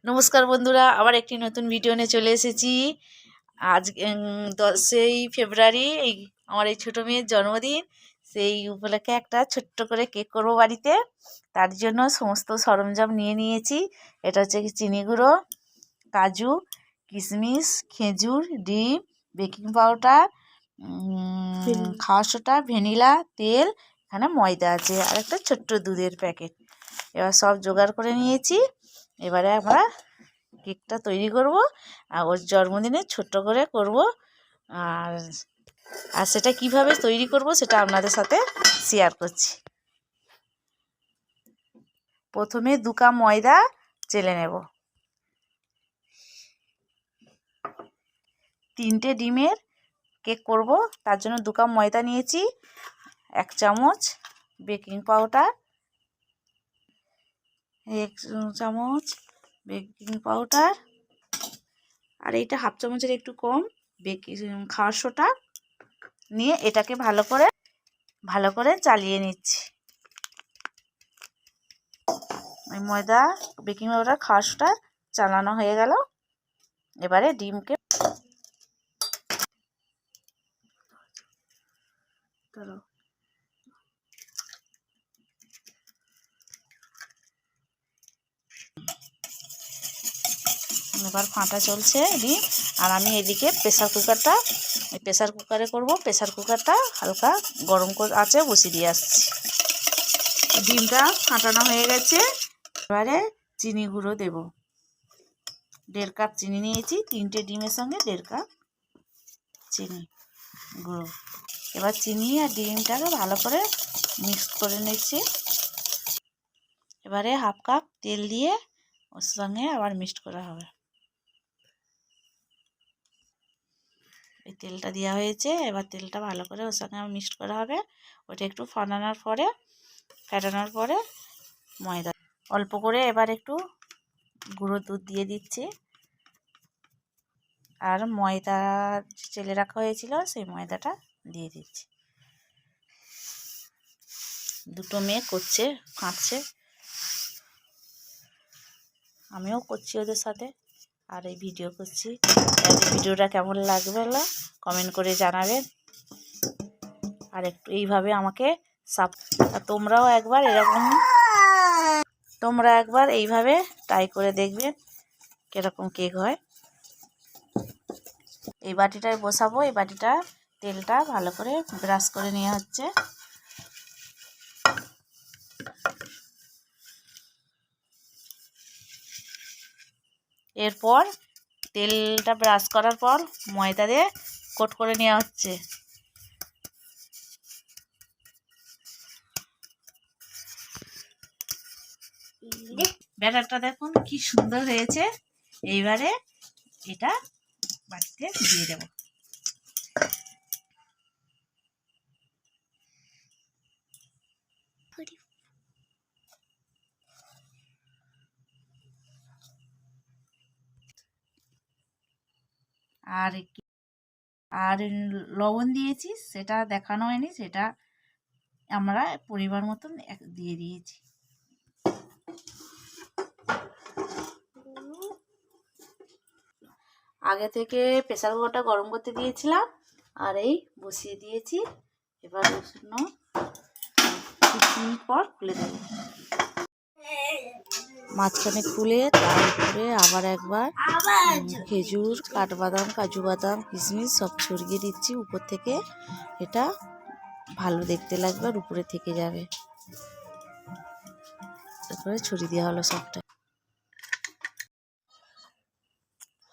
নমস্কার বন্ধুরা, আবার একটি নতুন ভিডিও নিয়ে চলে এসেছি। আজ 10ই ফেব্রুয়ারি আমার এই ছোটো মেয়ের জন্মদিন। সেই উপলক্ষে একটা ছোট্ট করে কেক করব বাড়িতে। তার জন্য সমস্ত সরঞ্জাম নিয়ে নিয়েছি। এটা হচ্ছে চিনি গুঁড়ো, কাজু, কিশমিশ, খেজুর, ডিম, বেকিং পাউডার, খাওয়া সোডা, ভ্যানিলা, তেল, এখানে ময়দা আছে আর একটা ছোট্ট দুধের প্যাকেট। এবার সব জোগাড় করে নিয়েছি। এবারে আমরা কেকটা তৈরি করব আর ওর জন্মদিনে ছোট্ট করে করব। আর আর সেটা কিভাবে তৈরি করব সেটা আপনাদের সাথে শেয়ার করছি। প্রথমে 2 কাপ ময়দা চেলে নেব। 3টে ডিমের কেক করব, তার জন্য 2 কাপ ময়দা নিয়েছি। 1 চামচ বেকিং পাউডার, 1 চামচ বেকিং পাউডার, আর এইটা হাফ চামচের একটু কম খাওয়া সোডা নিয়ে এটাকে ভালো করে চালিয়ে নিচ্ছি। ওই ময়দা, বেকিং পাউডার, খাওয়া সোডা চালানো হয়ে গেল। এবারে ডিমকে এবার ফাটা চলছে ডিম। আর আমি এদিকে প্রেসার কুকারে করব। প্রেসার কুকারটা হালকা গরম আছে বসিয়ে দিয়ে আসছি। ডিমটা ফাটানো হয়ে গেছে। এবারে চিনি গুঁড়ো দেব। 1.5 কাপ চিনি নিয়েছি। 3টে ডিমের সঙ্গে 1.5 কাপ চিনি গুঁড়ো। এবার চিনি আর ডিমটাকে ভালো করে মিক্স করে নিচ্ছি। এবারে হাফ কাপ তেল দিয়ে ওর সঙ্গে আবার মিক্সড করা হবে। এই তেলটা দেওয়া হয়েছে। এবার তেলটা ভালো করে ওর সঙ্গে মিক্সড করা হবে। ওটা একটু ফেটানোর পরে ময়দা অল্প করে এবার একটু গুঁড়ো দুধ দিয়ে দিচ্ছি। আর ময়দা চেলে রাখা হয়েছিল সেই ময়দাটা দিয়ে দিচ্ছি। দুটো মেয়ে করছে, ফাঁটছে, আমিও করছি ওদের সাথে আর এই ভিডিও করছি। ভিডিওটা কেমন লাগবে কমেন্ট করে জানাবেন। আর একটু এইভাবে আমাকে তোমরা একবার এইভাবে ট্রাই করে দেখবে কিরকম কেক হয়। এই বাটিটায় বসাবো। এই বাটিটা তেলটা ভালো করে ব্রাশ করে নেওয়া হচ্ছে। এরপর তেলটা ব্রাশ করার পর ময়দা দিয়ে কোট করে নেওয়া হচ্ছে। ব্যাটারটা দেখুন কি সুন্দর হয়েছে। এইবারে এটা বাটিতে দিয়ে দেব। আর লবণ দিয়েছি, সেটা দেখানো হয়নি, সেটা আমরা পরিমাণ মতন দিয়ে দিয়েছি। আগে থেকে প্রেসার কুকারটা গরম করতে দিয়েছিলাম আর এই বসিয়ে দিয়েছি। এবার 30 মিনিট পর খুলে দেব। মাঝখানে খুলে তারপরে আবার একবার খেজুর, কাঠবাদাম, কাজু বাদাম, কিশমিশ সব ছড়িয়ে দিচ্ছি উপর থেকে। এটা ভালো দেখতে লাগবে আর উপরে থেকে যাবে। তারপরে ছড়িয়ে দেওয়া হলো সবটা।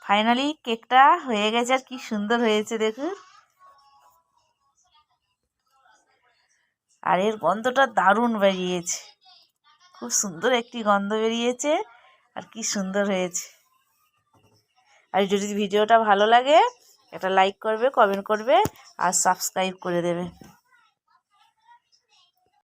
ফাইনালি কেকটা হয়ে গেছে আর কি সুন্দর হয়েছে দেখুন। আর এর গন্ধটা দারুণ বেরিয়েছে, খুব সুন্দর একটি গন্ধ বেরিয়েছে আর কি সুন্দর হয়েছে। আর যদি ভিডিওটা ভালো লাগে একটা লাইক করবে, কমেন্ট করবে আর সাবস্ক্রাইব করে দেবে।